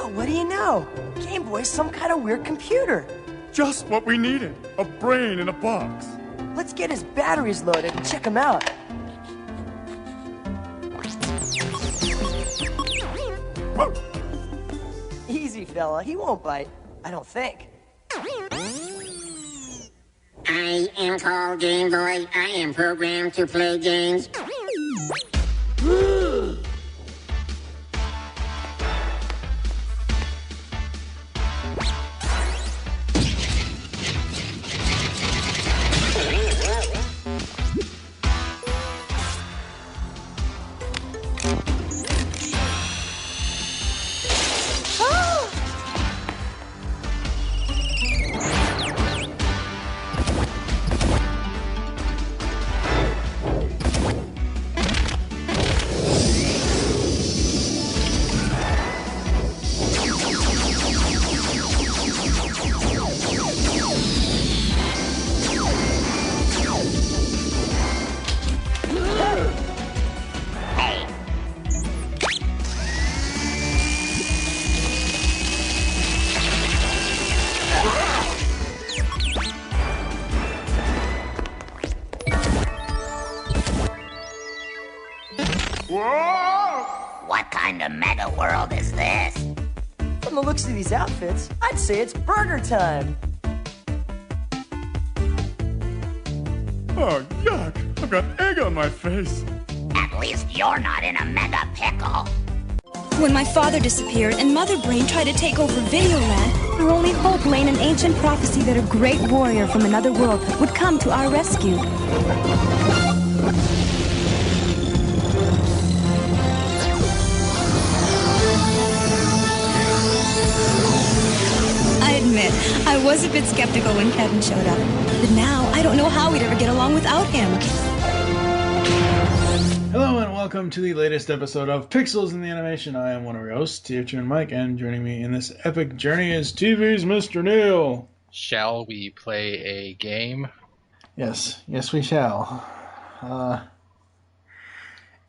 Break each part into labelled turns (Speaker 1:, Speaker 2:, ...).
Speaker 1: Well, what do you know? Game Boy's some kind of weird computer.
Speaker 2: Just what we needed. A brain in a box.
Speaker 1: Let's get his batteries loaded and check him out. Easy, fella. He won't bite. I don't think.
Speaker 3: I am called Game Boy. I am programmed to play games. What kind of mega world is this?
Speaker 1: From the looks of these outfits, I'd say it's burger time.
Speaker 2: Oh, yuck. I've got egg on my face.
Speaker 3: At least you're not in a mega pickle.
Speaker 4: When my father disappeared and Mother Brain tried to take over Videoland, our only hope lay in an ancient prophecy that a great warrior from another world would come to our rescue. I admit, I was a bit skeptical when Kevin showed up, but now I don't know how we'd ever get along without him.
Speaker 5: Hello and welcome to the latest episode of Pixels in the Animation. I am one of your hosts, Teacher and Mike, and joining me in this epic journey is TV's Mr. Neil.
Speaker 6: Shall we play a game?
Speaker 5: Yes we shall.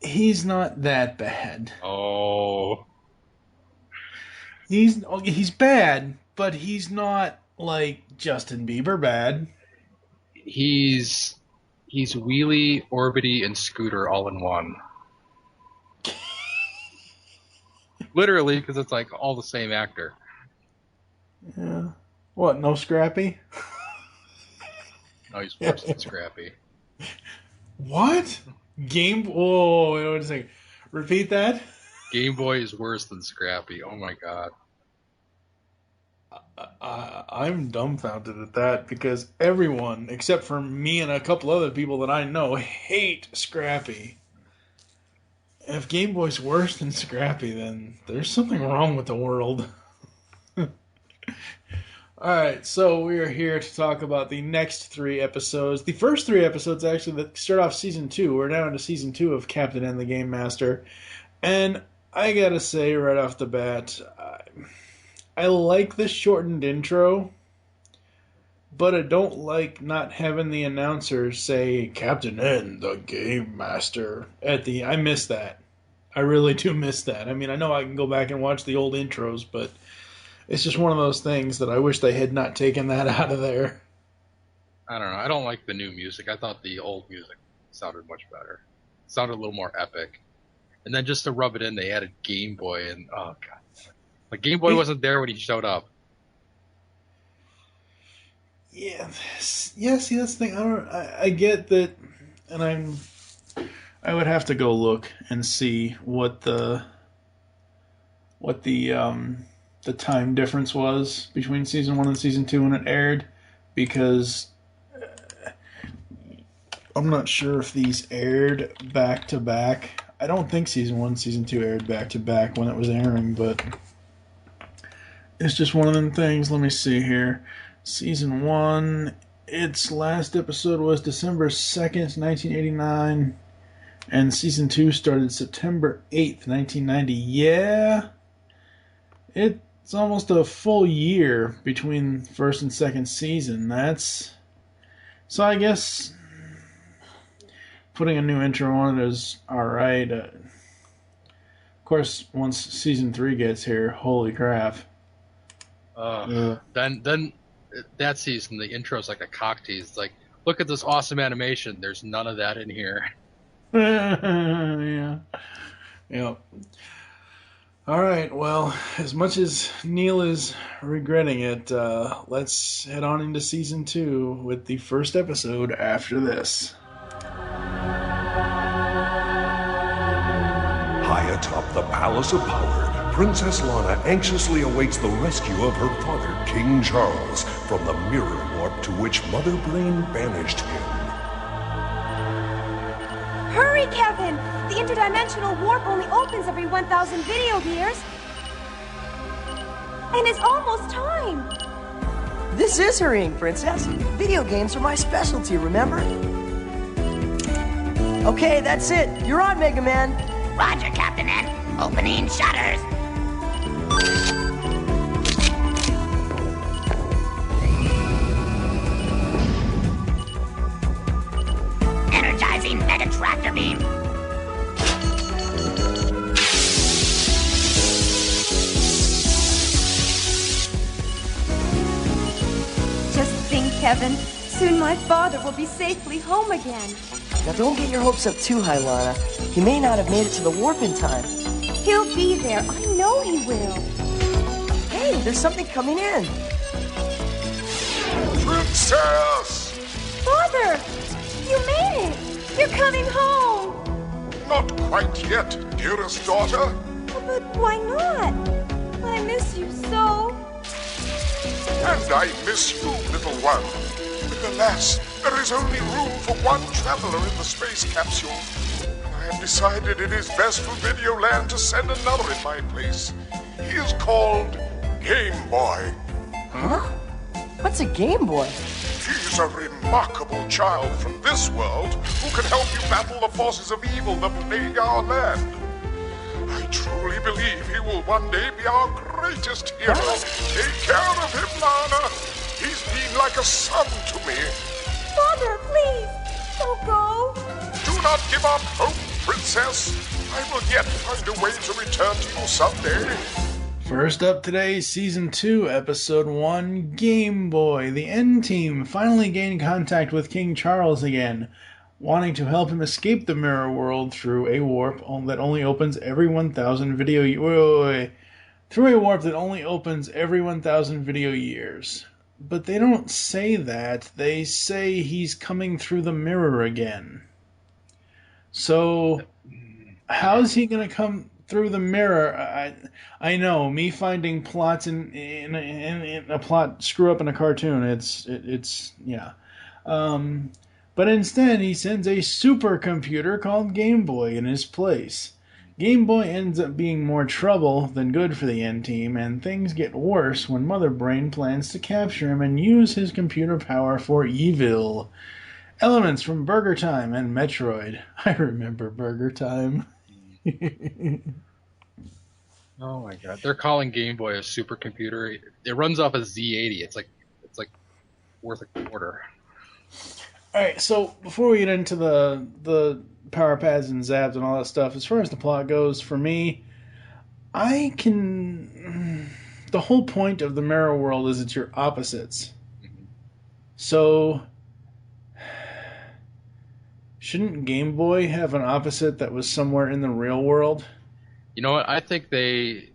Speaker 5: He's not that bad.
Speaker 6: Oh.
Speaker 5: He's bad, but he's not like Justin Bieber bad.
Speaker 6: He's Wheelie, Orbity, and Scooter all in one. Literally, because it's like all the same actor.
Speaker 5: Yeah. What, no Scrappy?
Speaker 6: No, he's worse than Scrappy.
Speaker 5: What? Oh, wait a second. Repeat that?
Speaker 6: Game Boy is worse than Scrappy. Oh my god.
Speaker 5: I'm dumbfounded at that because everyone, except for me and a couple other people that I know, hate Scrappy. If Game Boy's worse than Scrappy, then there's something wrong with the world. Alright, so we are here to talk about the next 3 episodes. The first 3 episodes, actually, that start off Season 2. We're now into Season 2 of Captain N the Game Master. And I gotta say right off the bat, I like the shortened intro, but I don't like not having the announcer say Captain N the Game Master at the... I miss that. I really do miss that. I mean, I know I can go back and watch the old intros, but it's just one of those things that I wish they had not taken that out of there.
Speaker 6: I don't know. I don't like the new music. I thought the old music sounded much better. It sounded a little more epic. And then just to rub it in, they added Game Boy, and oh god. Like, Game Boy wasn't there when he showed up.
Speaker 5: Yeah, see, that's the thing. I get that, and I would have to go look and see what the time difference was between Season 1 and Season 2 when it aired, because I'm not sure if these aired back to back. I don't think Season 1 and Season 2 aired back to back when it was airing, but it's just one of them things. Let me see here. Season 1, its last episode was December 2nd, 1989. And Season 2 started September 8th, 1990. Yeah. It's almost a full year between first and second season. So I guess putting a new intro on it is alright. Of course, once season 3 gets here, holy crap.
Speaker 6: Then that season, the intro's like a cock tease. It's like, look at this awesome animation. There's none of that in here.
Speaker 5: Yeah. Yep. All right, well, as much as Neil is regretting it, let's head on into season 2 with the first episode after this.
Speaker 7: High atop the Palace of Power, Princess Lana anxiously awaits the rescue of her father, King Charles, from the mirror warp to which Mother Brain banished him.
Speaker 4: Hurry, Kevin! The interdimensional warp only opens every 1,000 video years. And it's almost time.
Speaker 1: This is hurrying, Princess. Video games are my specialty, remember? Okay, that's it. You're on, Mega Man.
Speaker 3: Roger, Captain N. Opening shutters. Energizing Mega Tractor Beam.
Speaker 4: Just think, Kevin. Soon my father will be safely home again.
Speaker 1: Now don't get your hopes up too high, Lana. He may not have made it to the warp in time.
Speaker 4: He'll be there. I know he will.
Speaker 1: Hey, there's something coming in.
Speaker 7: Princess!
Speaker 4: Father! You made it! You're coming home!
Speaker 7: Not quite yet, dearest daughter.
Speaker 4: But why not? I miss you so.
Speaker 7: And I miss you, little one. But alas, there is only room for one traveler in the space capsule. And I have decided it is best for Videoland to send another in my place. He is called Game Boy.
Speaker 1: Huh? What's a Game Boy?
Speaker 7: He's a remarkable child from this world who can help you battle the forces of evil that plague our land. I truly believe he will one day be our greatest hero. Take care of him, Lana. He's been like a son to me.
Speaker 4: Father, please! Don't go!
Speaker 7: Do not give up hope, Princess. I will yet find a way to return to you someday.
Speaker 5: First up today, Season 2, Episode 1, Game Boy. The N-Team finally gained contact with King Charles again, wanting to help him escape the mirror world through a warp that only opens every 1,000 video... Through a warp that only opens every 1,000 video years. But they don't say that. They say he's coming through the mirror again. So, how's he going to come through the mirror? I know, me finding plots in a plot screw up in a cartoon, it's yeah. But instead, he sends a supercomputer called Game Boy in his place. Game Boy ends up being more trouble than good for the N-Team, and things get worse when Mother Brain plans to capture him and use his computer power for evil. Elements from Burger Time and Metroid. I remember Burger Time.
Speaker 6: Oh my god. They're calling Game Boy a supercomputer. It runs off a Z80. It's like worth a quarter.
Speaker 5: Alright, so before we get into the power pads and zaps and all that stuff, as far as the plot goes, for me, the whole point of the mirror world is it's your opposites. Mm-hmm. So, shouldn't Game Boy have an opposite that was somewhere in the real world?
Speaker 6: You know what? I think they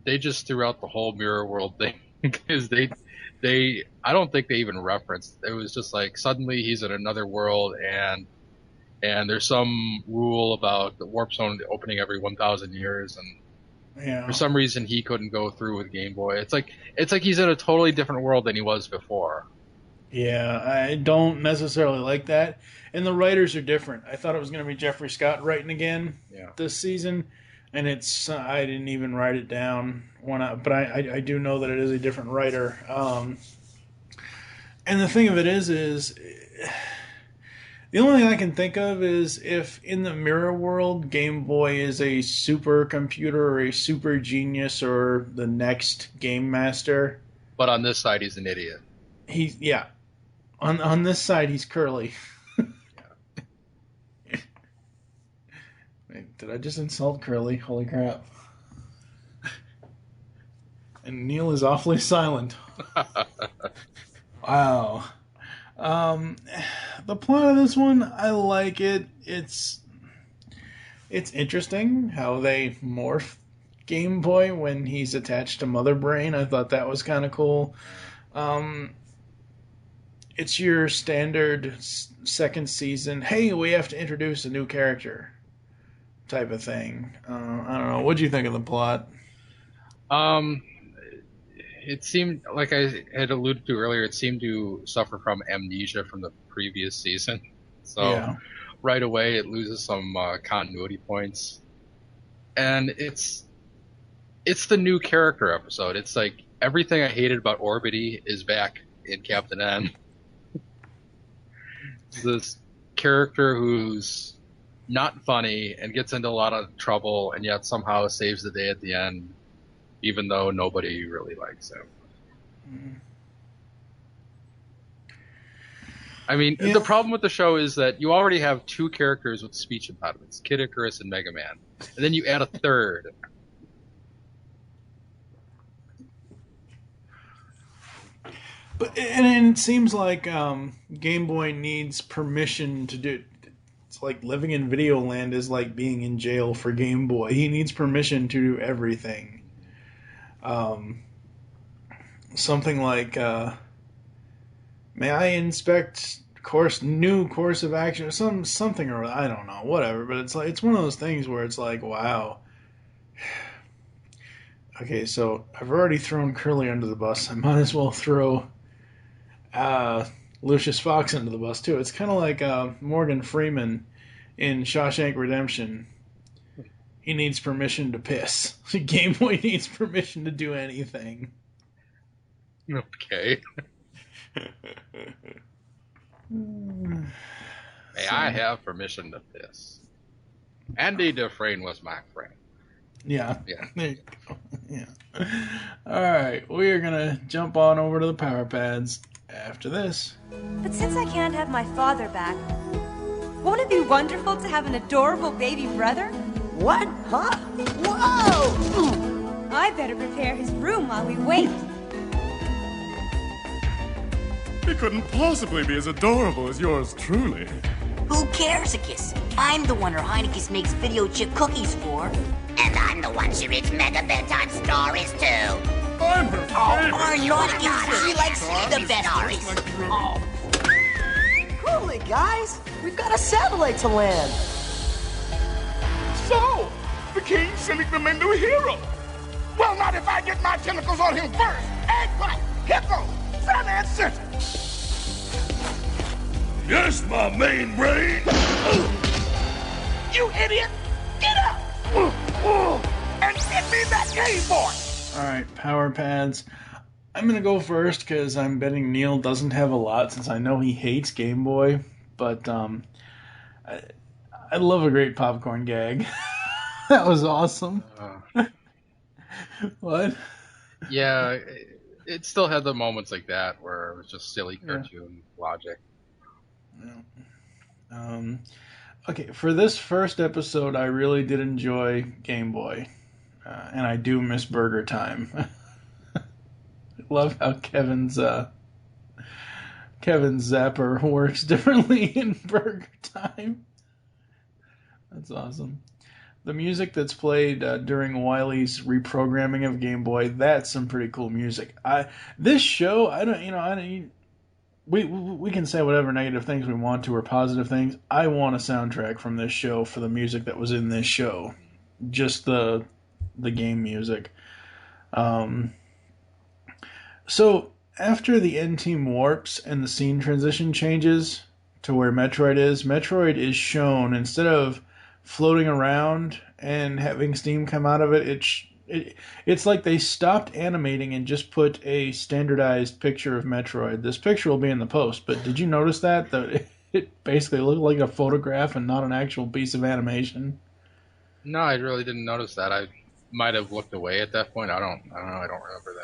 Speaker 6: just threw out the whole mirror world thing because I don't think they even referenced. It was just like suddenly he's in another world and there's some rule about the warp zone opening every 1,000 years, and for some reason he couldn't go through with Game Boy. It's like he's in a totally different world than he was before. Yeah,
Speaker 5: I don't necessarily like that. And the writers are different. I thought it was going to be Jeffrey Scott writing again this season, and I didn't even write it down but I do know that it is a different writer. And the thing of it is the only thing I can think of is if in the mirror world Game Boy is a super computer or a super genius or the next game master.
Speaker 6: But on this side he's an idiot.
Speaker 5: On this side he's Curly. Did I just insult Curly? Holy crap. And Neil is awfully silent. Wow. The plot of this one, I like it. It's interesting how they morph Game Boy when he's attached to Mother Brain. I thought that was kind of cool. It's your standard second season, hey, we have to introduce a new character type of thing. I don't know. What do you think of the plot?
Speaker 6: It seemed, like I had alluded to earlier, it seemed to suffer from amnesia from the previous season. So
Speaker 5: Yeah.
Speaker 6: right away it loses some continuity points. And it's the new character episode. It's like everything I hated about Orbity is back in Captain N. This character who's not funny and gets into a lot of trouble and yet somehow saves the day at the end, even though nobody really likes him. I mean, the problem with the show is that you already have two characters with speech impediments, Kid Icarus and Mega Man, and then you add a third.
Speaker 5: But and it seems like Game Boy needs permission to do. It's like living in Videoland is like being in jail for Game Boy. He needs permission to do everything. Something like, may I inspect new course of action, or something, or I don't know, whatever. But it's like it's one of those things where it's like, wow. Okay, so I've already thrown Curly under the bus. I might as well throw Lucius Fox under the bus too. It's kind of like Morgan Freeman in Shawshank Redemption. He needs permission to piss. Game Boy needs permission to do anything.
Speaker 6: Okay. May I have permission to piss? Andy Dufresne was my friend.
Speaker 5: Yeah.
Speaker 6: Yeah.
Speaker 5: There you go. Yeah. Alright, we are going to jump on over to the Power Pads after this.
Speaker 4: But since I can't have my father back, won't it be wonderful to have an adorable baby brother?
Speaker 1: What? Huh? Whoa!
Speaker 4: I better prepare his room while we wait.
Speaker 2: He couldn't possibly be as adorable as yours truly.
Speaker 8: Who cares, Akis? I'm the one her Heinekes makes video chip cookies for.
Speaker 3: And I'm the one she reads mega bedtime stories to.
Speaker 2: I'm her favorite.
Speaker 8: Our Heinekes, she likes the best stories. Oh.
Speaker 1: Cool it, guys. We've got a satellite to land.
Speaker 7: So, the king's sending the men to a hero. Well, not if I get my tentacles on him first. Eggplant, Hippo, Sun and Center.
Speaker 2: Yes, my main brain.
Speaker 7: You idiot! Get up! And get me that Game Boy!
Speaker 5: Alright, Power Pads. I'm going to go first because I'm betting Neil doesn't have a lot since I know he hates Game Boy. But I love a great popcorn gag. That was awesome. What?
Speaker 6: Yeah, it still had the moments like that where it was just silly cartoon logic.
Speaker 5: Okay, for this first episode, I really did enjoy Game Boy. And I do miss Burger Time. I love how Kevin's zapper works differently in Burger Time. That's awesome. The music that's played during Wily's reprogramming of Game Boy, that's some pretty cool music. This show, we can say whatever negative things we want to or positive things. I want a soundtrack from this show for the music that was in this show. Just the game music. So after the end team warps and the scene transition changes to where Metroid is shown instead of floating around and having steam come out of it. It's like they stopped animating and just put a standardized picture of Metroid. This picture will be in the post, but did you notice that it basically looked like a photograph and not an actual piece of animation?
Speaker 6: No, I really didn't notice that. I might have looked away at that point. I don't know. I don't remember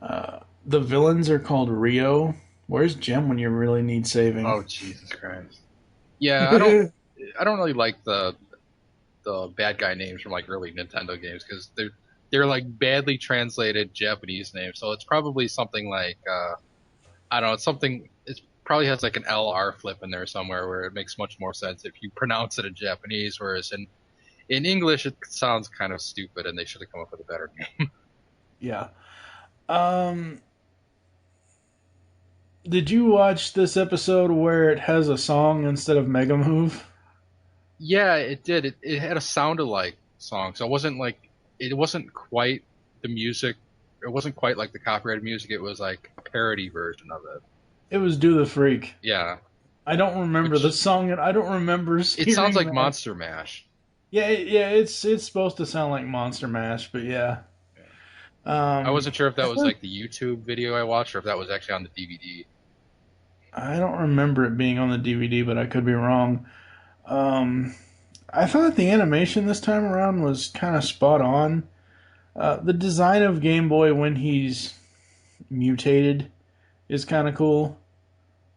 Speaker 6: that.
Speaker 5: The villains are called Rio. Where's Gem when you really need saving?
Speaker 6: Oh, Jesus Christ. Yeah, I don't. I don't really like the bad guy names from like early Nintendo games because they're like badly translated Japanese names. So it's probably something like I don't know. It's something. It probably has like an LR flip in there somewhere where it makes much more sense if you pronounce it in Japanese, whereas in English it sounds kind of stupid, and they should have come up with a better name.
Speaker 5: Yeah. Did you watch this episode where it has a song instead of Mega Move?
Speaker 6: Yeah, it did. It had a sound-alike song, so it wasn't quite the music. It wasn't quite like the copyrighted music. It was like a parody version of it.
Speaker 5: It was Do the Freak.
Speaker 6: Yeah.
Speaker 5: I don't remember the song, and I don't remember.
Speaker 6: It sounds like Monster Mash.
Speaker 5: Yeah, it's supposed to sound like Monster Mash, but yeah.
Speaker 6: I wasn't sure if that was like the YouTube video I watched or if that was actually on the DVD.
Speaker 5: I don't remember it being on the DVD, but I could be wrong. I thought the animation this time around was kind of spot on. The design of Game Boy when he's mutated is kind of cool.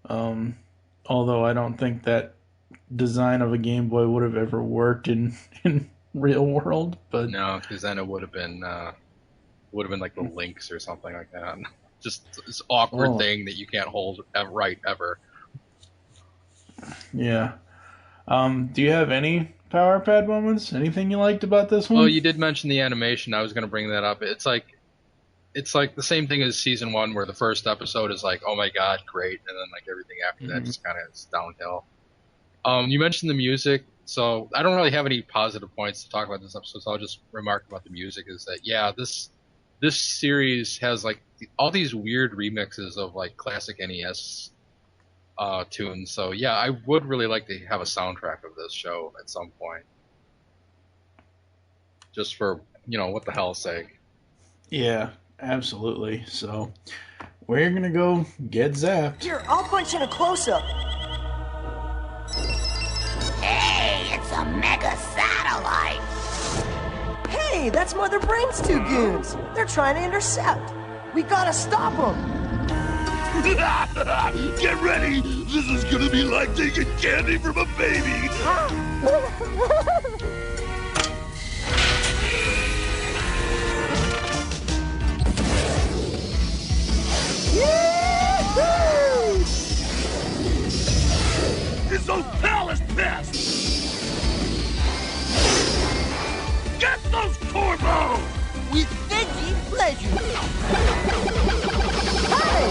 Speaker 5: Although I don't think that design of a Game Boy would have ever worked in real world. But
Speaker 6: no, because then it would have been like the Lynx or something like that. Just this awkward thing that you can't hold right ever.
Speaker 5: Yeah. Do you have any Power Pad moments? Anything you liked about this one?
Speaker 6: Well, you did mention the animation. I was going to bring that up. It's like the same thing as season 1, where the first episode is like, oh my god, great, and then like everything after that just kind of is downhill. You mentioned the music, so I don't really have any positive points to talk about this episode. So I'll just remark about the music is that this series has like all these weird remixes of like classic NES tunes. So yeah, I would really like to have a soundtrack of this show at some point, just for what the hell's sake.
Speaker 5: Yeah, absolutely. So we're gonna go get zapped.
Speaker 1: Here, I'll punch in a close-up.
Speaker 3: Hey, it's a mega satellite.
Speaker 1: Hey, that's Mother Brain's two goons. They're trying to intercept. We gotta stop them.
Speaker 9: Get ready! This is gonna be like taking candy from a baby! It's those palace pests! Get those corvo!
Speaker 1: With veggie pleasure. Hey!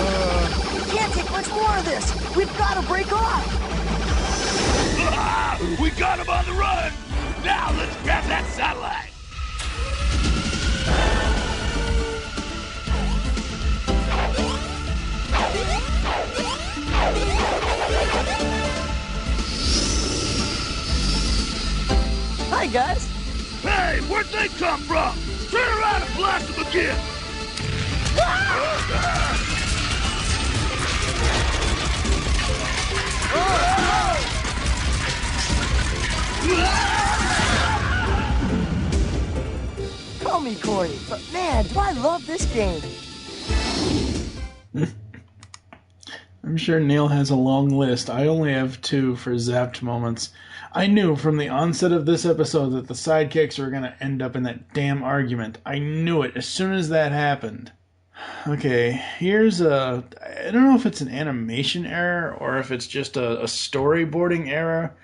Speaker 1: We can't take much more of this. We've got to break off.
Speaker 9: We got him on the run! Now let's grab that satellite!
Speaker 1: Hi, guys.
Speaker 9: Hey, where'd they come from? Turn around and blast them again!
Speaker 1: Call me corny, but man, do I love this game.
Speaker 5: I'm sure Neil has a long list. I only have 2 for zapped moments. I knew from the onset of this episode that the sidekicks were going to end up in that damn argument. I knew it as soon as that happened. Okay, here's I don't know if it's an animation error or if it's just a storyboarding error.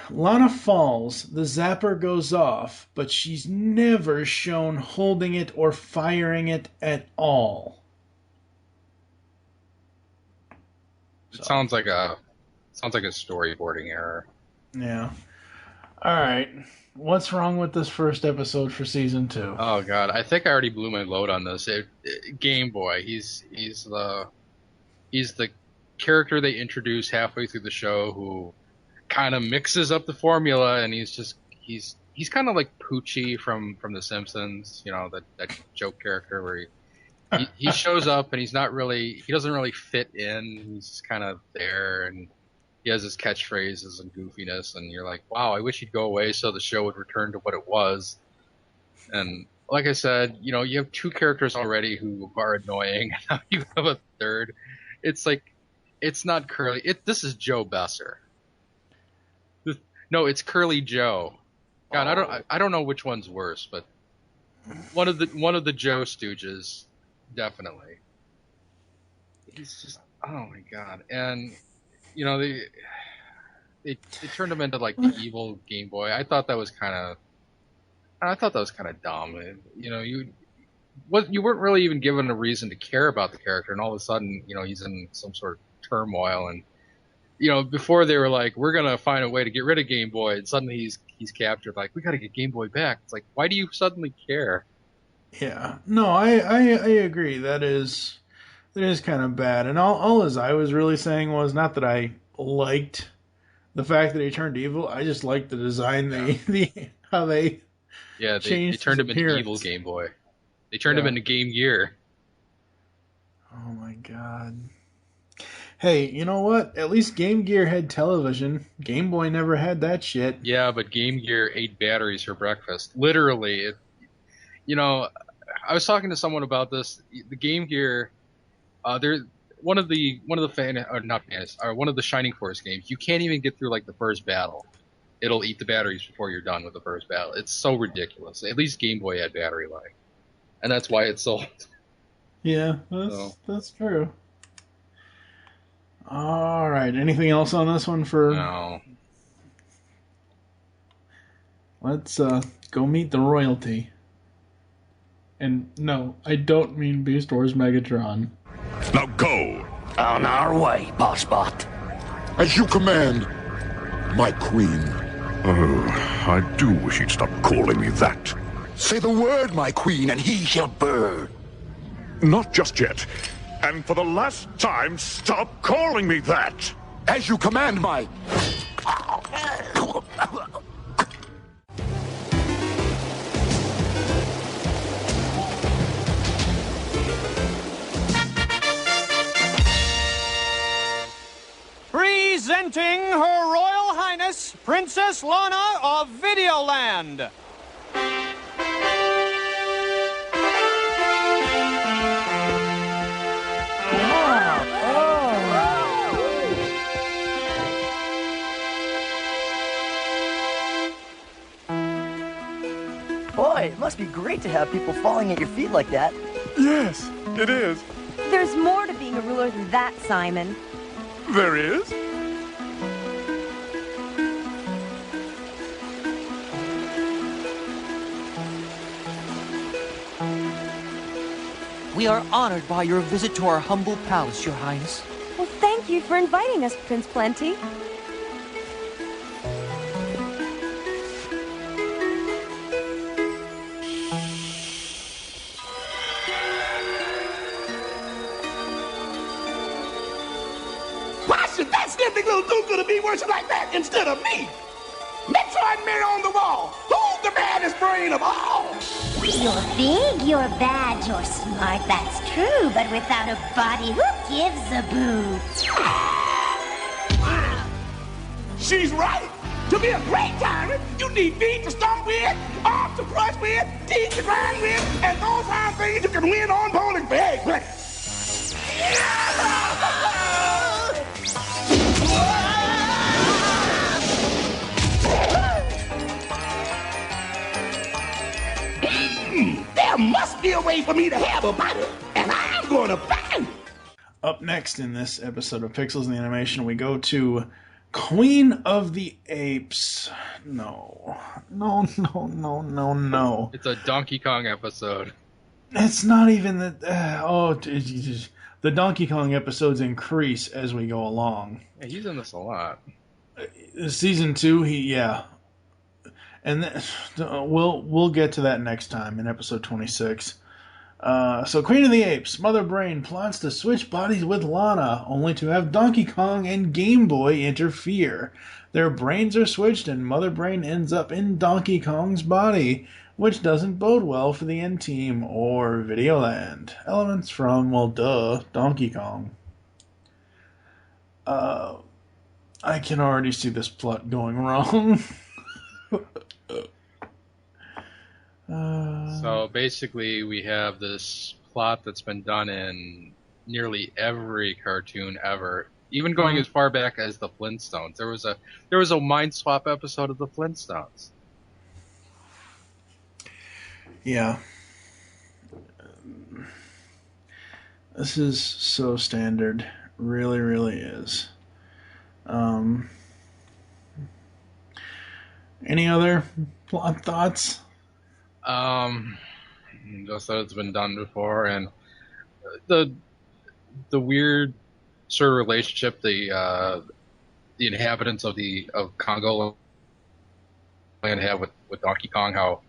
Speaker 5: Lana falls, the zapper goes off, but she's never shown holding it or firing it at all.
Speaker 6: It sounds like a storyboarding error.
Speaker 5: Yeah. Alright. What's wrong with this first episode for season 2?
Speaker 6: Oh god, I think I already blew my load on this. Game Boy, he's the character they introduce halfway through the show who kind of mixes up the formula, and he's kind of like Poochie from The Simpsons, that joke character where he shows up and he doesn't really fit in. He's just kind of there, and he has his catchphrases and goofiness, and you're like, wow, I wish he'd go away so the show would return to what it was. And like I said, you have 2 characters already who are annoying, and now you have a third. It's like, it's not Curly. This is Joe Besser. No, it's Curly Joe. God, I don't know which one's worse, but one of the Joe Stooges, definitely. He's just, oh my God. And you know, they turned him into like the evil Game Boy. I thought that was kind of dumb. You know, you weren't really even given a reason to care about the character, and all of a sudden, you know, he's in some sort of turmoil. And you know, before they were like, we're gonna find a way to get rid of Game Boy, and suddenly he's captured. Like, we gotta get Game Boy back. It's like, why do you suddenly care?
Speaker 5: Yeah, no, I agree. That is kind of bad. And all as I was really saying was not that I liked the fact that he turned evil. I just liked the design, how they
Speaker 6: they turned him into evil Game Boy. They turned him into Game Gear.
Speaker 5: Oh my God. Hey, you know what? At least Game Gear had television. Game Boy never had that shit.
Speaker 6: Yeah, but Game Gear ate batteries for breakfast. Literally. You know, I was talking to someone about this. The Game Gear, one of the Shining Force games, you can't even get through like the first battle. It'll eat the batteries before you're done with the first battle. It's so ridiculous. At least Game Boy had battery life, and that's why it sold.
Speaker 5: Yeah, that's true. All right. Anything else on this one for?
Speaker 6: No.
Speaker 5: Let's go meet the royalty. And no, I don't mean Beast Wars Megatron.
Speaker 9: Now go!
Speaker 10: On our way, Bossbot.
Speaker 7: As you command, my queen.
Speaker 9: Oh, I do wish he'd stop calling me that.
Speaker 10: Say the word, my queen, and he shall burn.
Speaker 9: Not just yet. And for the last time, stop calling me that!
Speaker 10: As you command, my...
Speaker 11: Presenting Her Royal Highness, Princess Lana of Videoland.
Speaker 1: Boy, it must be great to have people falling at your feet like that.
Speaker 2: Yes, it is.
Speaker 4: There's more to being a ruler than that, Simon.
Speaker 2: There is?
Speaker 12: We are honored by your visit to our humble palace, Your Highness.
Speaker 4: Well, thank you for inviting us, Prince Plenty.
Speaker 10: Why should that sniffing little do-gooder be worshiped like that instead of me? Metroid Mirror on the wall. Who's the baddest brain of all?
Speaker 13: You're big, you're bad, you're smart, that's true. But without a body, who gives a boot?
Speaker 10: She's right. To be a great tyrant, you need feet to stomp with, arms to crush with, teeth to grind with, and those kind of things you can win on bowling for egg. There must be a way for me to have a body, and I'm going to find.
Speaker 5: Up next in this episode of Pixels in the Animation, we go to Queen of the Apes. No.
Speaker 6: It's a Donkey Kong episode.
Speaker 5: It's not even that. The Donkey Kong episodes increase as we go along.
Speaker 6: Yeah, he's in this a lot.
Speaker 5: Season 2, and we'll get to that next time in episode 26. So Queen of the Apes, Mother Brain plots to switch bodies with Lana, only to have Donkey Kong and Game Boy interfere. Their brains are switched, and Mother Brain ends up in Donkey Kong's body, which doesn't bode well for the N-Team or Videoland. Elements from, Donkey Kong. I can already see this plot going wrong.
Speaker 6: So basically, we have this plot that's been done in nearly every cartoon ever. Even going as far back as the Flintstones, there was a Mind Swap episode of the Flintstones.
Speaker 5: Yeah. This is so standard. Really, really is. Any other plot thoughts?
Speaker 6: Just that it's been done before, and the weird sort of relationship the inhabitants of Congo Land have with Donkey Kong. How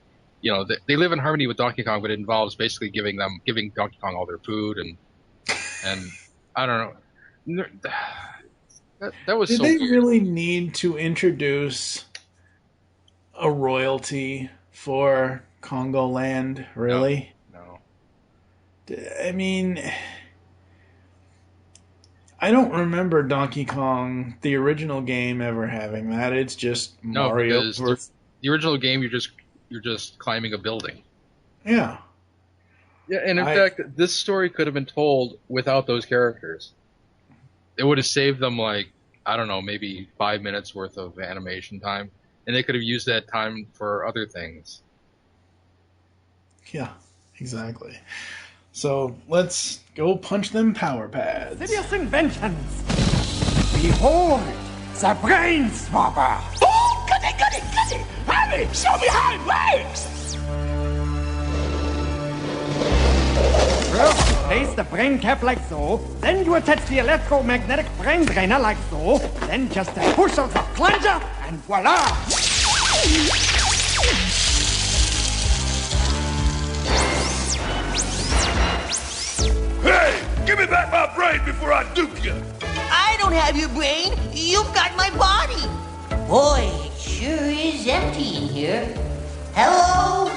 Speaker 6: they live in harmony with Donkey Kong, but it involves basically giving Donkey Kong all their food and I don't know. That was.
Speaker 5: Did
Speaker 6: so
Speaker 5: they
Speaker 6: weird.
Speaker 5: really need to introduce a royalty for Congo Land? Really?
Speaker 6: No.
Speaker 5: I mean, I don't remember Donkey Kong, the original game, ever having that. It's just Mario.
Speaker 6: Because the original game, you're just climbing a building.
Speaker 5: Yeah.
Speaker 6: Yeah, and in fact, this story could have been told without those characters. It would have saved them, like, I don't know, maybe 5 minutes worth of animation time, and they could have used that time for other things.
Speaker 5: Yeah, exactly. So let's go punch them power pads.
Speaker 10: Insidious inventions. Behold, the brain swapper. Oh, goody. Honey, show me how it works. First, you place the brain cap like so. Then you attach the electromagnetic brain drainer like so. Then just push out the plunger, and voila!
Speaker 14: Hey! Give me back my brain before I duke you!
Speaker 8: I don't have your brain. You've got my body. Boy, it sure is empty in here. Hello?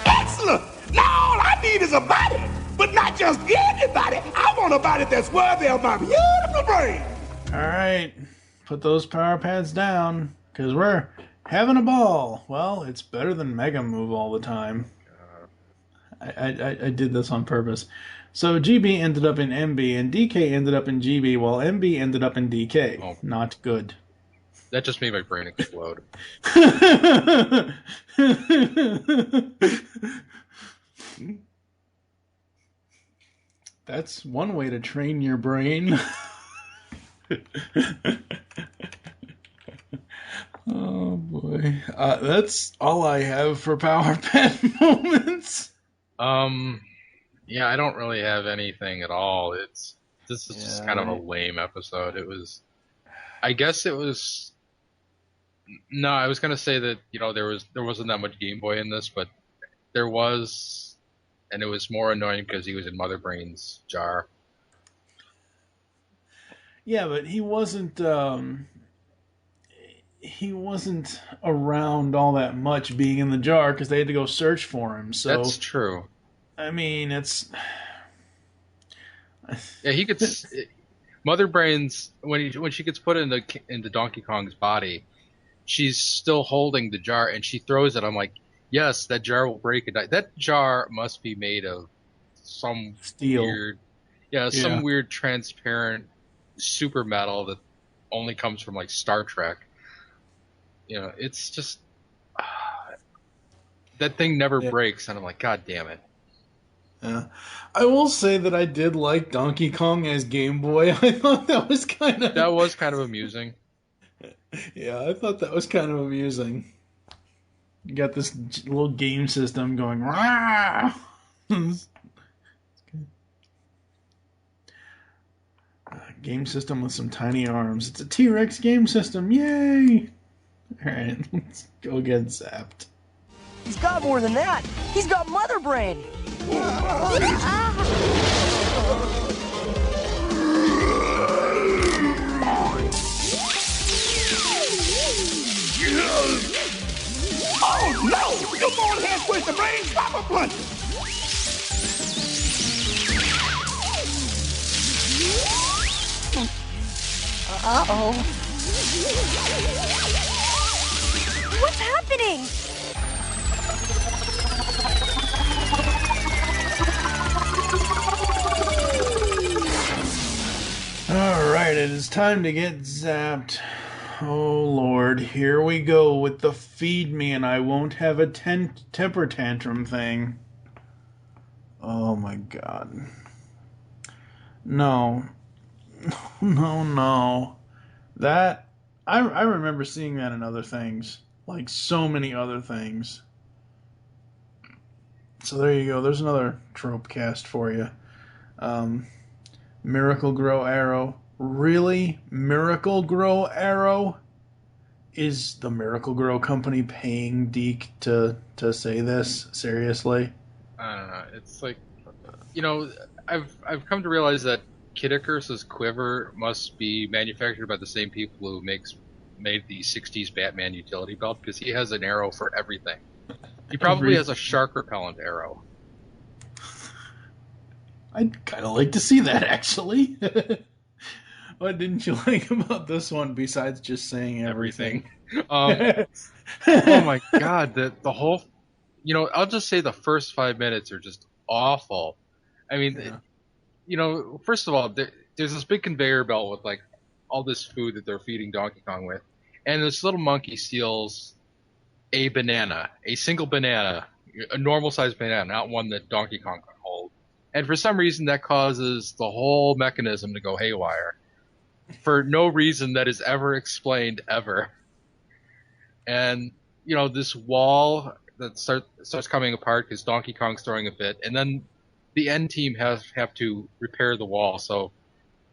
Speaker 10: Excellent! Now all I need is a body. But not just anybody. I want a body that's worthy of my beautiful brain.
Speaker 5: All right, put those power pads down, because we're having a ball. Well, it's better than Mega Move all the time. I did this on purpose. So GB ended up in MB, and DK ended up in GB, while MB ended up in DK. Oh. Not good.
Speaker 6: That just made my brain explode.
Speaker 5: That's one way to train your brain. Oh boy. That's all I have for Power Pad moments.
Speaker 6: Yeah, I don't really have anything at all. This is just kind of a lame episode. I was gonna say that, there wasn't that much Game Boy in this, but there was, and it was more annoying because he was in Mother Brain's jar.
Speaker 5: Yeah, but he wasn't around all that much being in the jar because they had to go search for him. So
Speaker 6: that's true.
Speaker 5: I mean, it's
Speaker 6: yeah. He gets Mother Brain's when she gets put into Donkey Kong's body, she's still holding the jar and she throws it. I'm like, yes, that jar will break and die. That jar must be made of some
Speaker 5: steel.
Speaker 6: Some weird transparent super metal that only comes from like Star Trek. It's just that thing never breaks, and I'm like, God damn it.
Speaker 5: Yeah, I will say that I did like Donkey Kong as Game Boy. I thought that was kind of
Speaker 6: amusing.
Speaker 5: Yeah, I thought that was kind of amusing. You got this little game system going. Rah! Game system with some tiny arms. It's a T-Rex game system. Yay! Alright, let's go get zapped.
Speaker 1: He's got more than that. He's got Mother Brain.
Speaker 10: Oh no! You go ahead and push the brain swapper punch.
Speaker 4: Uh-oh. What's happening?
Speaker 5: time to get zapped. Oh, Lord. Here we go with the feed me and I won't have a temper tantrum thing. Oh, my God. No. No. That... I remember seeing that in other things. Like, so many other things. So there you go. There's another trope cast for you. Miracle Grow Arrow. Really? Miracle Grow Arrow? Is the Miracle Grow company paying Deke to say this? Seriously?
Speaker 6: I don't know. It's like, I've come to realize that Kid Icarus's quiver must be manufactured by the same people who made the 60s Batman utility belt, because he has an arrow for everything. He probably has a shark repellent arrow.
Speaker 5: I'd kind of like to see that, actually. What didn't you like about this one besides just saying everything?
Speaker 6: Oh my God, the whole... I'll just say the first 5 minutes are just awful. I mean, first of all, there's this big conveyor belt with, like, all this food that they're feeding Donkey Kong with. And this little monkey steals a banana, a single banana, a normal-sized banana, not one that Donkey Kong can hold. And for some reason, that causes the whole mechanism to go haywire. For no reason that is ever explained, ever. And, this wall that starts coming apart because Donkey Kong's throwing a fit, and then the end team have to repair the wall. So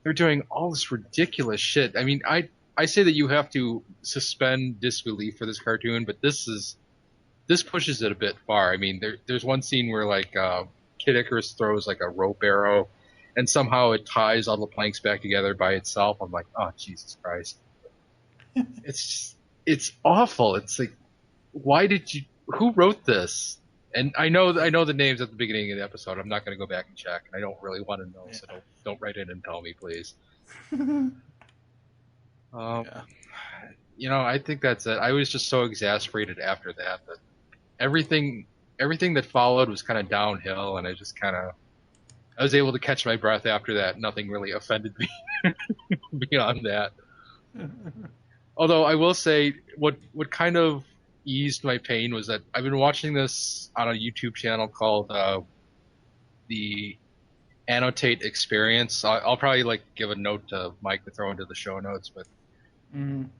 Speaker 6: they're doing all this ridiculous shit. I mean, I say that you have to suspend disbelief for this cartoon, but this pushes it a bit far. I mean, there's one scene where, like, Kid Icarus throws, like, a rope arrow, and somehow it ties all the planks back together by itself. I'm like, oh, Jesus Christ. It's awful. It's like, who wrote this? And I know the names at the beginning of the episode. I'm not going to go back and check. I don't really want to know, so don't write in and tell me, please. I think that's it. I was just so exasperated after that everything that followed was kind of downhill, and I was able to catch my breath after that. Nothing really offended me beyond that. Although I will say, what kind of eased my pain was that I've been watching this on a YouTube channel called the Annotate Experience. I'll probably, like, give a note to Mike to throw into the show notes, but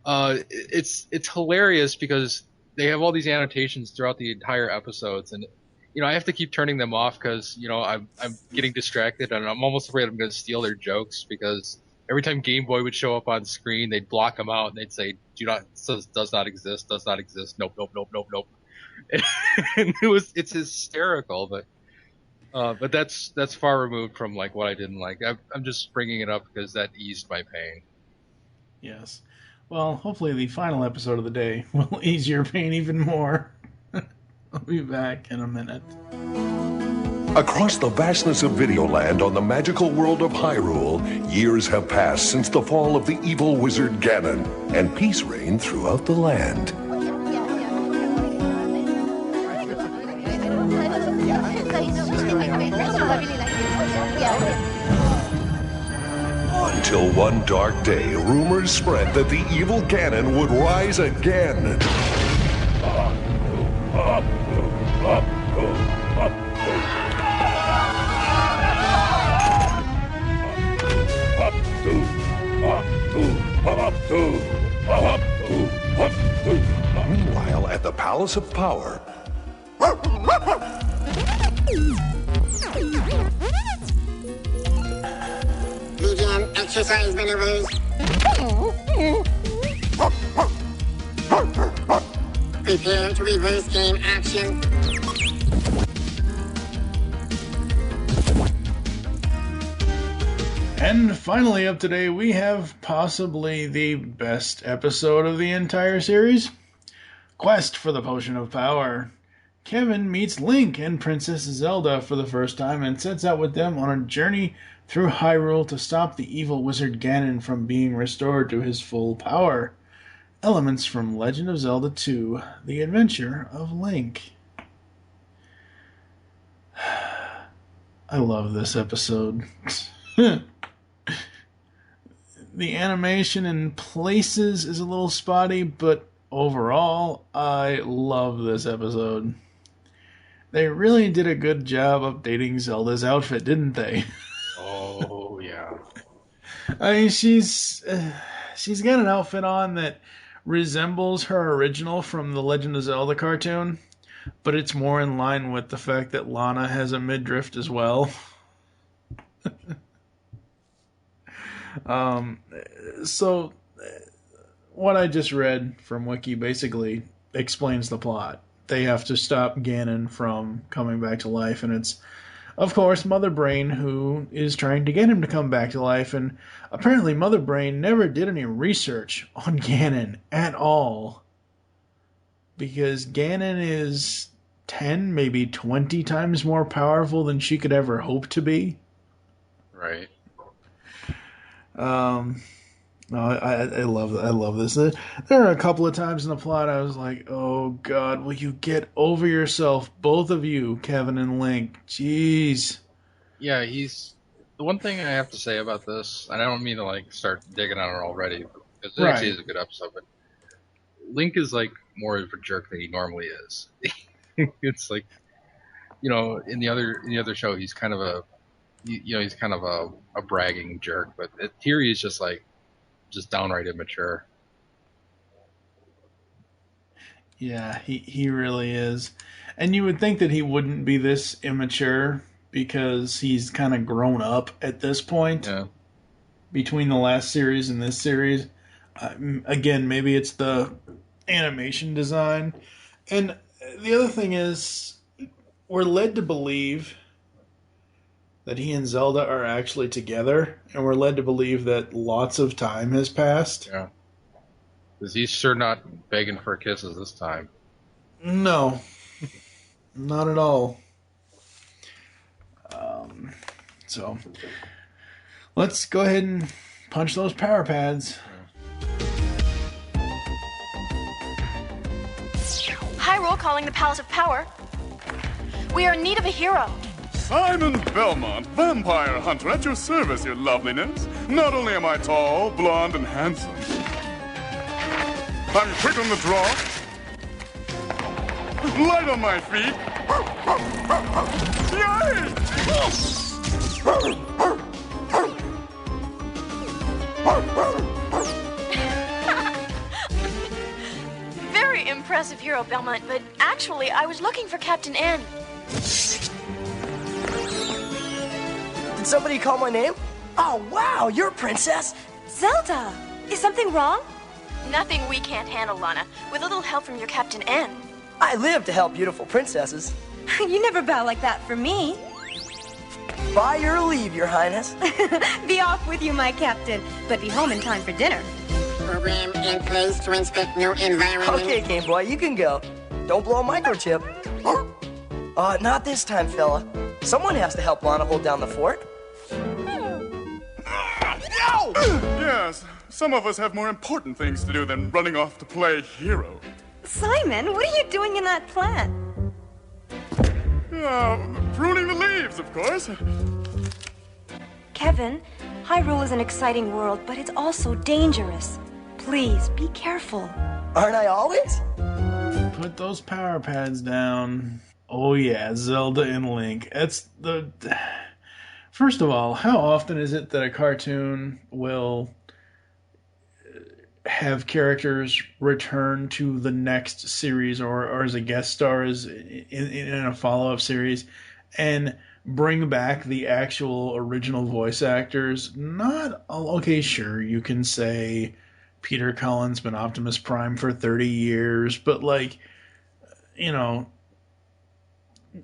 Speaker 6: it's hilarious because they have all these annotations throughout the entire episodes, and I have to keep turning them off because I'm getting distracted, and I'm almost afraid I'm going to steal their jokes, because every time Game Boy would show up on screen, they'd block them out and they'd say, does not exist, nope. And it's hysterical, but that's far removed from, like, what I didn't like. I'm just bringing it up because that eased my pain.
Speaker 5: Yes. Well, hopefully the final episode of the day will ease your pain even more. I'll be back in a minute.
Speaker 15: Across the vastness of Videoland on the magical world of Hyrule, years have passed since the fall of the evil wizard Ganon, and peace reigned throughout the land. Until one dark day, rumors spread that the evil Ganon would rise again. Meanwhile, at the Palace of Power...
Speaker 3: Begin exercise maneuvers. Prepare to reverse game action.
Speaker 5: And finally up today, we have possibly the best episode of the entire series. Quest for the Potion of Power. Kevin meets Link and Princess Zelda for the first time and sets out with them on a journey through Hyrule to stop the evil wizard Ganon from being restored to his full power. Elements from Legend of Zelda 2, The Adventure of Link. I love this episode. the animation in places is a little spotty, but overall, I love this episode. They really did a good job updating Zelda's outfit, didn't they?
Speaker 6: Oh, yeah.
Speaker 5: I mean, she's got an outfit on that resembles her original from the Legend of Zelda cartoon, but it's more in line with the fact that Lana has a midriff as well. So what I just read from Wiki basically explains the plot. They have to stop Ganon from coming back to life, and it's, of course, Mother Brain who is trying to get him to come back to life, and apparently Mother Brain never did any research on Ganon at all, because Ganon is 10, maybe 20 times more powerful than she could ever hope to be.
Speaker 6: Right.
Speaker 5: No, I love this. There are a couple of times in the plot I was like, oh God, will you get over yourself, both of you, Kevin and Link? Jeez.
Speaker 6: Yeah, he's... The one thing I have to say about this, and I don't mean to like start digging on it already, because it actually is a good episode, but Link is like more of a jerk than he normally is. It's like, you know, in the other show, he's kind of a, he's kind of a bragging jerk, but here he's just like, just downright immature.
Speaker 5: Yeah, he really is. And you would think that he wouldn't be this immature because he's kind of grown up at this point.
Speaker 6: Yeah.
Speaker 5: Between the last series and this series. Again, maybe it's the animation design. And the other thing is, we're led to believe that he and Zelda are actually together, and we're led to believe that lots of time has passed.
Speaker 6: Yeah. Because he's sure not begging for kisses this time.
Speaker 5: No. Not at all. So, let's go ahead and punch those power pads.
Speaker 16: Hyrule calling the Palace of Power. We are in need of a hero.
Speaker 2: Simon Belmont, vampire hunter, at your service, your loveliness. Not only am I tall, blonde, and handsome, I'm quick on the draw, light on my feet. Yay!
Speaker 16: Very impressive hero, Belmont, but actually, I was looking for Captain N.
Speaker 1: Did somebody call my name? Oh, wow, you're a princess.
Speaker 16: Zelda! Is something wrong? Nothing we can't handle, Lana. With a little help from your Captain N.
Speaker 1: I live to help beautiful princesses.
Speaker 4: You never bow like that for me.
Speaker 1: By your leave, your highness.
Speaker 4: Be off with you, my captain, but be home in time for dinner.
Speaker 3: Program in place to inspect new environment.
Speaker 1: Okay, Game Boy, you can go. Don't blow a microchip. Not this time, fella. Someone has to help Lana hold down the fort.
Speaker 2: Yes, some of us have more important things to do than running off to play hero.
Speaker 4: Simon, what are you doing in that plant?
Speaker 2: Pruning the leaves, of course.
Speaker 4: Kevin, Hyrule is an exciting world, but it's also dangerous. Please, be careful.
Speaker 1: Aren't I always?
Speaker 5: Put those power pads down. Oh yeah, Zelda and Link. That's the... First of all, how often is it that a cartoon will have characters return to the next series or as a guest star in a follow-up series and bring back the actual original voice actors? Not... Okay, sure, you can say Peter Cullen's been Optimus Prime for 30 years, but like, you know,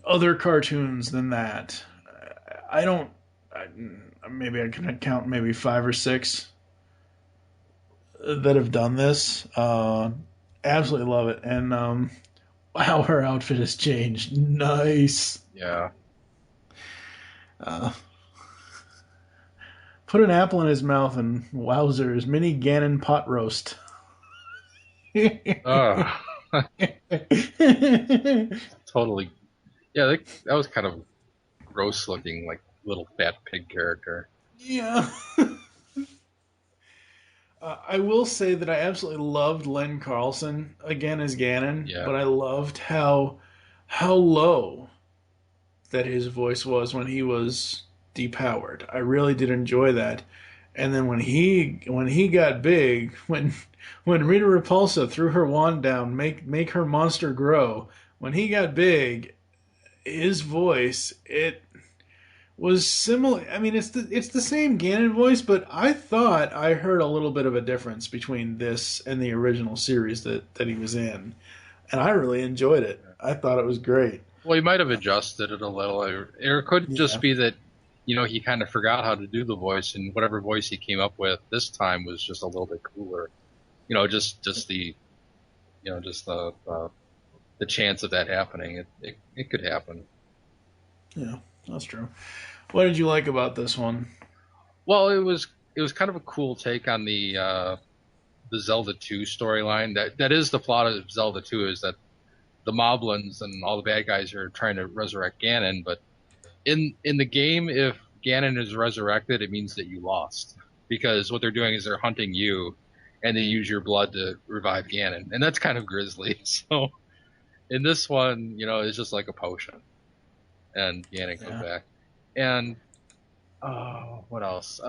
Speaker 5: other cartoons than that, maybe I can count maybe 5 or 6 that have done this. Absolutely love it. And wow, her outfit has changed. Nice.
Speaker 6: Yeah.
Speaker 5: Put an apple in his mouth and wowzers, mini Ganon pot roast.
Speaker 6: Totally. Yeah, that was kind of gross looking, like little fat pig character.
Speaker 5: Yeah. I will say that I absolutely loved Len Carlson again as Ganon,
Speaker 6: Yeah.
Speaker 5: but I loved how low that his voice was when he was depowered. I really did enjoy that. And then when he got big, when Rita Repulsa threw her wand down, make her monster grow, when he got big, his voice, it was similar. I mean, it's the same Ganon voice, but I thought I heard a little bit of a difference between this and the original series that he was in, and I really enjoyed it. I thought it was great.
Speaker 6: Well, he might have adjusted it a little, or it could just be that, he kind of forgot how to do the voice, and whatever voice he came up with this time was just a little bit cooler. Just the, just the chance of that happening. It could happen.
Speaker 5: Yeah, that's true. What did you like about this one?
Speaker 6: Well, it was kind of a cool take on the Zelda 2 storyline. That is the plot of Zelda 2, is that the Moblins and all the bad guys are trying to resurrect Ganon, but in the game, if Ganon is resurrected, it means that you lost, because what they're doing is they're hunting you, and they use your blood to revive Ganon, and that's kind of grisly. So in this one, it's just like a potion, and Ganon comes back. And what else?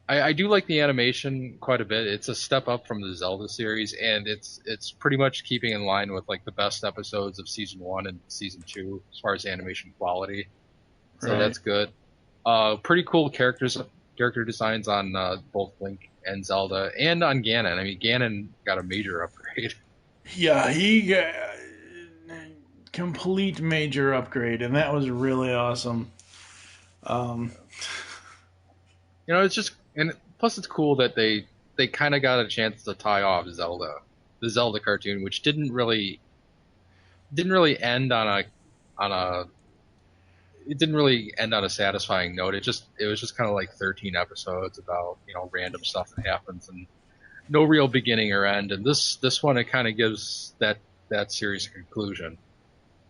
Speaker 6: I do like the animation quite a bit. It's a step up from the Zelda series, and it's pretty much keeping in line with like the best episodes of season 1 and season 2 as far as animation quality. So that's good. Pretty cool character designs on both Link and Zelda, and on Ganon. I mean, Ganon got a major upgrade.
Speaker 5: Yeah, he got complete major upgrade, and that was really awesome.
Speaker 6: It's just, and plus it's cool that they kind of got a chance to tie off Zelda, the Zelda cartoon, which didn't really end on a satisfying note. It was just kind of like 13 episodes about random stuff that happens and no real beginning or end. And this one, it kind of gives that series a conclusion.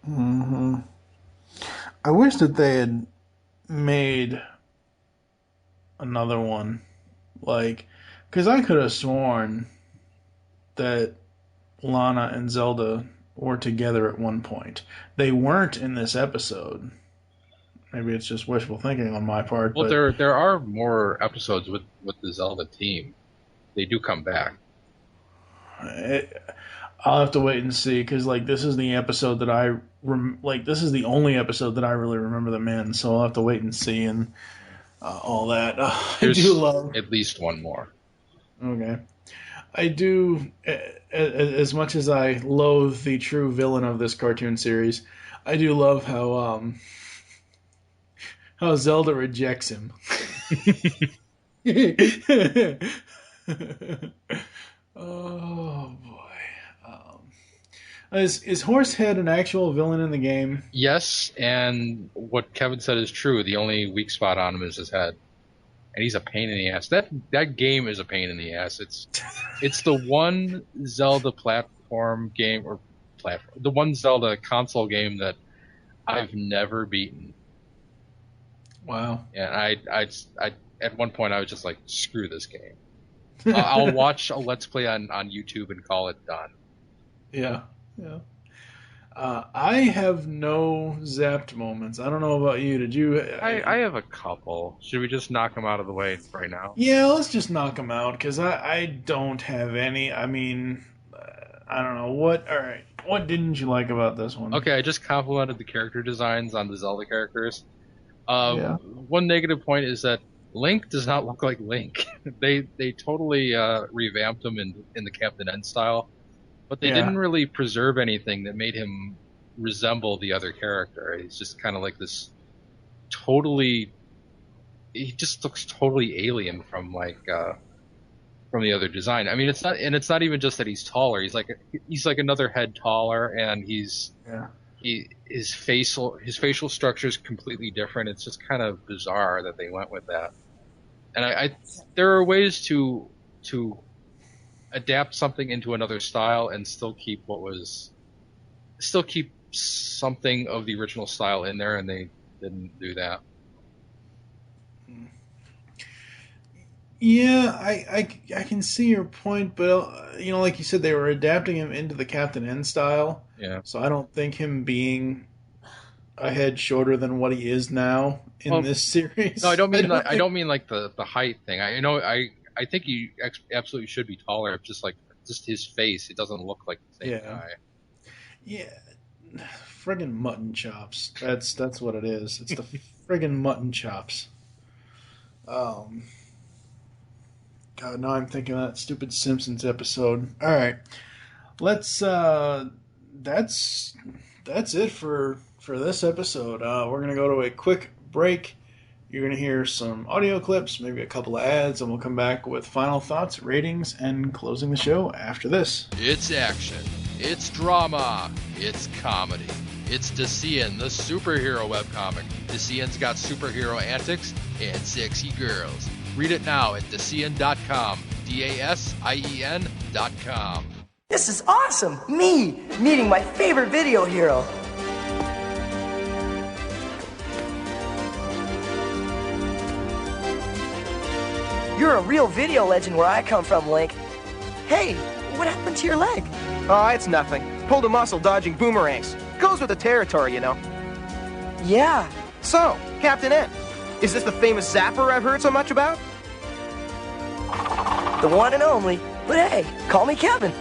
Speaker 5: Mm-hmm. I wish that they had made another one, because I could have sworn that Lana and Zelda were together at one point. They weren't in this episode. Maybe it's just wishful thinking on my part.
Speaker 6: Well,
Speaker 5: but
Speaker 6: there are more episodes with the Zelda team. They do come back.
Speaker 5: I'll have to wait and see, because this is the episode that this is the only episode that I really remember them in. So I'll have to wait and see and all that. I do love
Speaker 6: at least one more.
Speaker 5: Okay, I do. As much as I loathe the true villain of this cartoon series, I do love how Zelda rejects him. Oh boy. Is Horsehead an actual villain in the game?
Speaker 6: Yes, and what Kevin said is true. The only weak spot on him is his head, and he's a pain in the ass. That game is a pain in the ass. It's the one Zelda platform game, the one Zelda console game that I've never beaten.
Speaker 5: Wow.
Speaker 6: And I at one point I was just like, screw this game. I'll watch a Let's Play on YouTube and call it done.
Speaker 5: Yeah. I have no zapped moments. I don't know about you. Did you?
Speaker 6: I have a couple. Should we just knock them out of the way right now?
Speaker 5: Yeah, let's just knock them out, because I don't have any. I mean, I don't know. All right. What didn't you like about this one?
Speaker 6: Okay, I just complimented the character designs on the Zelda characters. One negative point is that Link does not look like Link. They totally revamped him in the Captain N style, but they didn't really preserve anything that made him resemble the other character. He's just kind of like this he just looks totally alien from the other design. I mean, it's not even just that he's taller. He's like another head taller, and his facial structure is completely different. It's just kind of bizarre that they went with that. And there are ways to adapt something into another style and still keep something of the original style in there, and they didn't do that.
Speaker 5: Yeah, I can see your point, but like you said, they were adapting him into the Captain N style.
Speaker 6: Yeah.
Speaker 5: So I don't think him being a head shorter than what he is now in this series.
Speaker 6: No, I don't mean I don't mean like the height thing. I think he absolutely should be taller. Just his face, it doesn't look like the same guy.
Speaker 5: Yeah, friggin' mutton chops. That's what it is. It's the friggin' mutton chops. God, now I'm thinking of that stupid Simpsons episode. All right, let's. That's it for this episode. We're gonna go to a quick break. You're gonna hear some audio clips, maybe a couple of ads, and we'll come back with final thoughts, ratings, and closing the show after this.
Speaker 6: It's action. It's drama. It's comedy. It's Decian, the superhero webcomic. Decian's got superhero antics and sexy girls. Read it now at Decian.com. DASIEN.com.
Speaker 1: This is awesome! Me, meeting my favorite video hero. You're a real video legend where I come from, Link. Hey, what happened to your leg?
Speaker 17: Oh, it's nothing. Pulled a muscle dodging boomerangs. Goes with the territory, you know.
Speaker 1: Yeah.
Speaker 17: So, Captain N, is this the famous zapper I've heard so much about?
Speaker 1: The one and only. But hey, call me Kevin.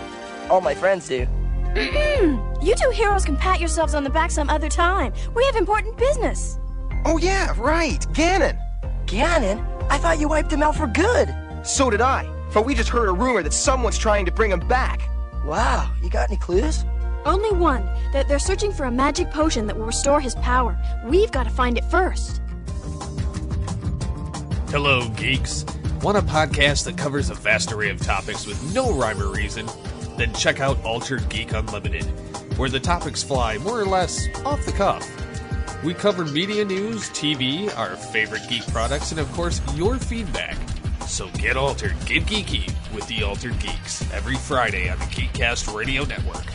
Speaker 1: All my friends do.
Speaker 16: You two heroes can pat yourselves on the back some other time. We have important business.
Speaker 17: Oh yeah, right. Ganon.
Speaker 1: Ganon? I thought you wiped him out for good.
Speaker 17: So did I. But we just heard a rumor that someone's trying to bring him back.
Speaker 1: Wow, you got any clues?
Speaker 16: Only one. That they're searching for a magic potion that will restore his power. We've got to find it first.
Speaker 18: Hello, geeks. Want a podcast that covers a vast array of topics with no rhyme or reason? Then check out Altered Geek Unlimited, where the topics fly more or less off the cuff. We cover media news, TV, our favorite geek products, and of course, your feedback. So get altered, get geeky with the Altered Geeks every Friday on the Geekcast Radio Network.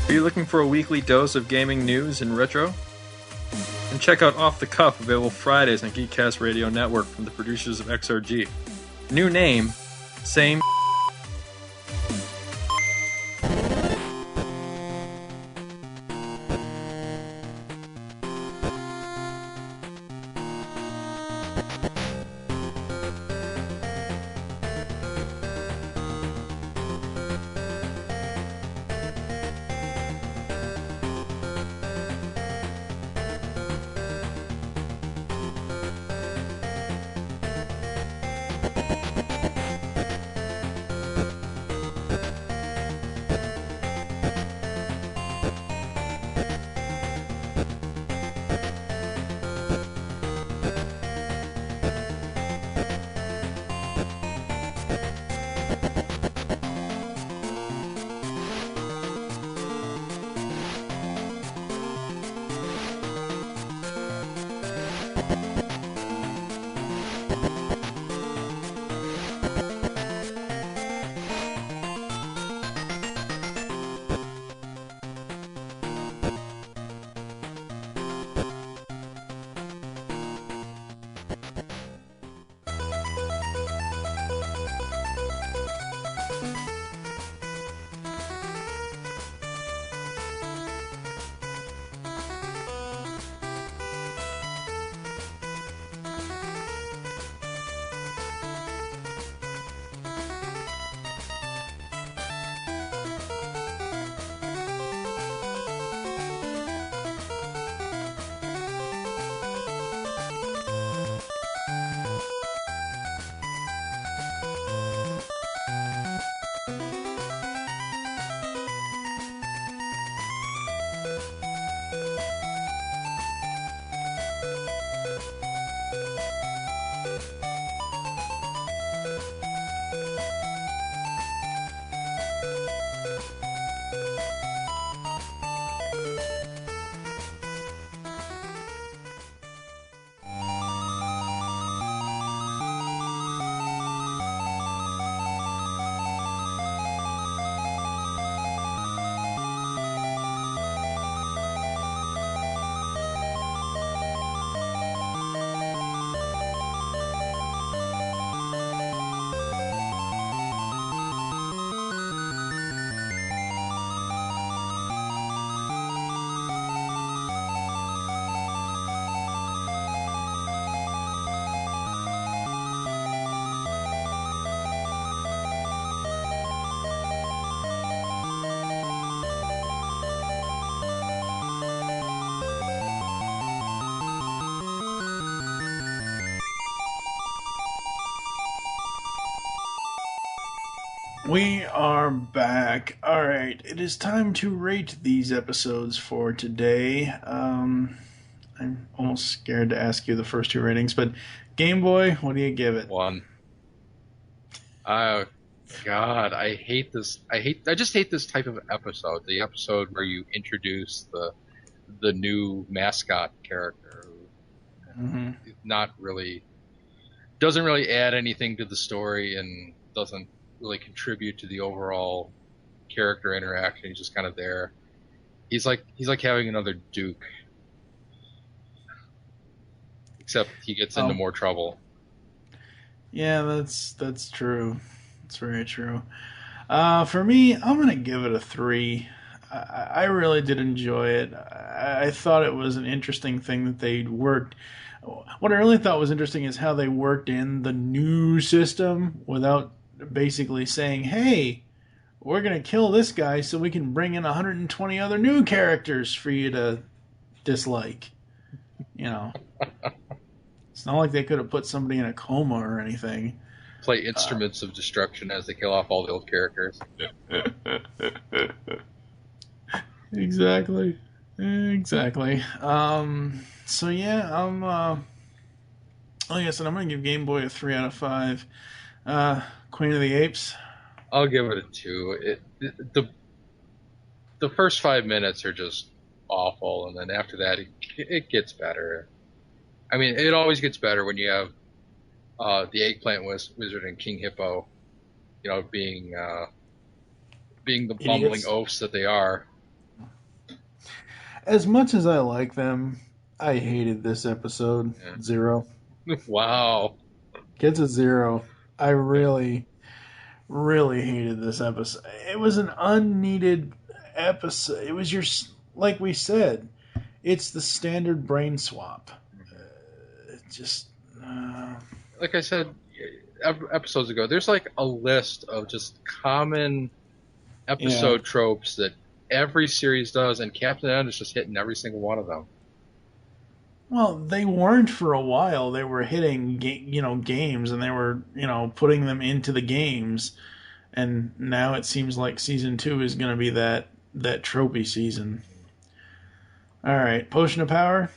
Speaker 19: Are you looking for a weekly dose of gaming news and retro? And check out Off the Cuff, available Fridays on Geekcast Radio Network from the producers of XRG. New name, same.
Speaker 5: We are back. Alright, it is time to rate these episodes for today. I'm almost scared to ask you the first two ratings, but Game Boy, what do you give it?
Speaker 6: 1. Oh, God, I hate this. I just hate this type of episode. The episode where you introduce the new mascot character who doesn't really add anything to the story and doesn't really contribute to the overall character interaction. He's just kind of there. He's like having another Duke, except he gets into more trouble.
Speaker 5: Yeah, that's true. That's very true. For me, I'm gonna give it a 3. I really did enjoy it. I thought it was an interesting thing that they worked. What I really thought was interesting is how they worked in the new system without basically saying, hey, we're going to kill this guy so we can bring in 120 other new characters for you to dislike. You know. It's not like they could have put somebody in a coma or anything.
Speaker 6: Play instruments of destruction as they kill off all the old characters.
Speaker 5: Exactly. So yeah, like I said, I'm going to give Game Boy a 3 out of 5. Queen of the Apes?
Speaker 6: I'll give it a 2. The first 5 minutes are just awful, and then after that, it gets better. I mean, it always gets better when you have the Eggplant Wizard and King Hippo, you know, being the bumbling oafs that they are.
Speaker 5: As much as I like them, I hated this episode. Yeah. 0.
Speaker 6: Wow.
Speaker 5: Gets a 0. I really, really hated this episode. It was an unneeded episode. It was like we said, it's the standard brain swap.
Speaker 6: Like I said episodes ago, there's like a list of just common episode tropes that every series does, and Captain N is just hitting every single one of them.
Speaker 5: Well, they weren't for a while. They were hitting, games, and they were, putting them into the games. And now it seems like season 2 is going to be that tropey season. All right, Potion of Power.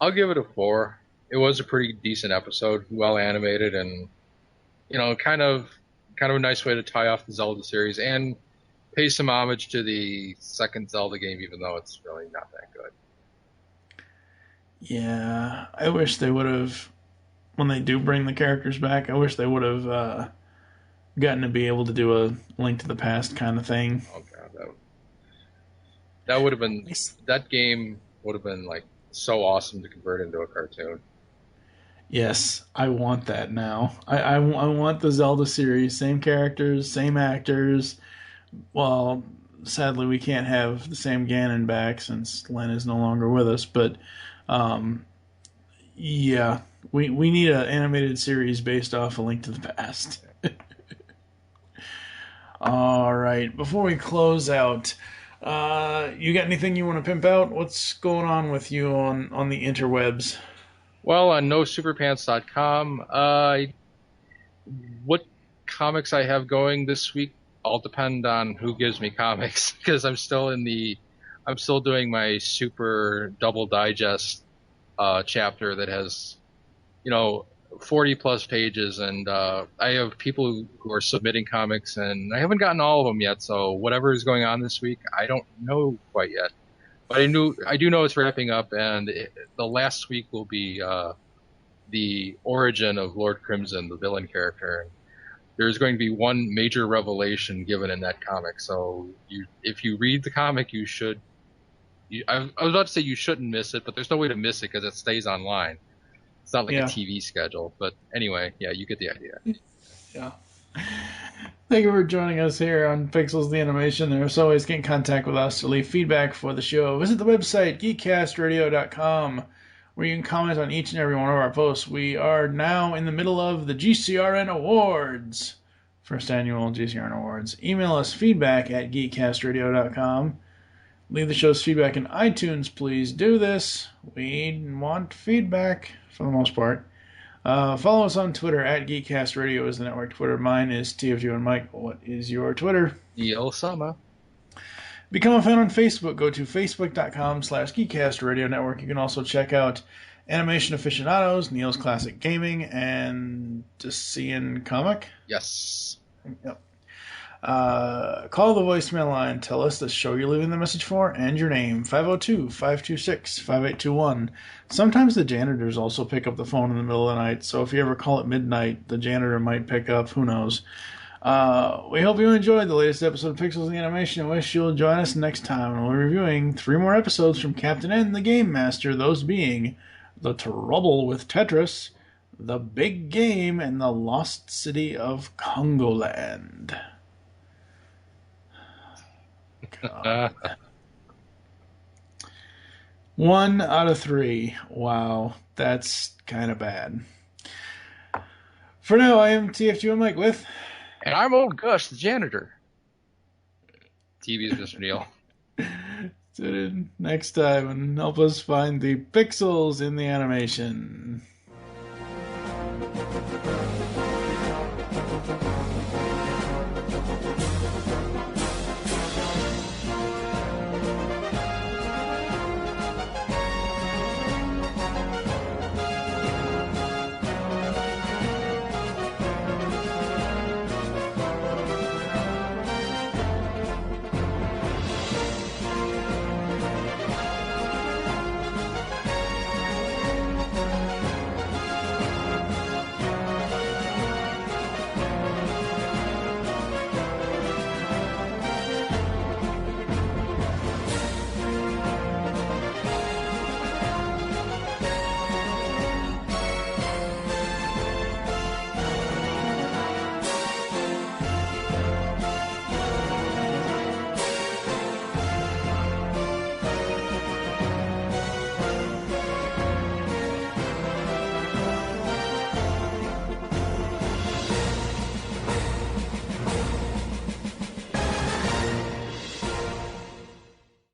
Speaker 6: I'll give it a 4. It was a pretty decent episode, well animated, and kind of a nice way to tie off the Zelda series and pay some homage to the second Zelda game, even though it's really not that good.
Speaker 5: Yeah, I wish they would have, when they do bring the characters back, I wish they would have gotten to be able to do a Link to the Past kind of thing.
Speaker 6: Oh god, that would have been, that game would have been like so awesome to convert into a cartoon.
Speaker 5: Yes, I want that now. I want the Zelda series, same characters, same actors. Well, sadly we can't have the same Ganon back since Len is no longer with us, but yeah, we need an animated series based off A Link to the Past. All right, before we close out, you got anything you want to pimp out? What's going on with you on the interwebs?
Speaker 6: Well, on nosuperpants.com, what comics I have going this week all depend on who gives me comics, because I'm still doing my super double digest chapter that has 40 plus pages, and I have people who are submitting comics, and I haven't gotten all of them yet, so whatever is going on this week, I don't know quite yet. But I do know it's wrapping up, and the last week will be the origin of Lord Crimson, the villain character. There's going to be one major revelation given in that comic, so if you read the comic, you should. I was about to say you shouldn't miss it, but there's no way to miss it because it stays online. It's not like a TV schedule, but anyway, yeah, you get the idea.
Speaker 5: Yeah. Thank you for joining us here on Pixels the Animation. As always, get in contact with us to leave feedback for the show. Visit the website, geekcastradio.com, where you can comment on each and every one of our posts. We are now in the middle of the GCRN Awards, first annual GCRN Awards. Email us feedback at geekcastradio.com. Leave the show's feedback in iTunes, please do this. We want feedback for the most part. Follow us on Twitter at Geekcast Radio is the network Twitter. Mine is TFG and Mike. What is your Twitter?
Speaker 6: Yo, Sama.
Speaker 5: Become a fan on Facebook. Go to facebook.com/Geekcast Radio Network. You can also check out Animation Aficionados, Neil's Classic Gaming, and Decian Comic.
Speaker 6: Yes.
Speaker 5: Yep. Call the voicemail line. Tell us the show you're leaving the message for and your name. 502-526-5821. Sometimes the janitors also pick up the phone in the middle of the night, so if you ever call at midnight, the janitor might pick up. Who knows? We hope you enjoyed the latest episode of Pixels in Animation and wish you'll join us next time when we're reviewing 3 more episodes from Captain N, the Game Master, those being The Trouble with Tetris, The Big Game, and The Lost City of Congoland. 1 out of 3. Wow, that's kind of bad. For now, I am TFG and Mike with...
Speaker 6: And I'm old Gus, the janitor. TV's Mr. Neil.
Speaker 5: Tune in next time and help us find the pixels in the animation.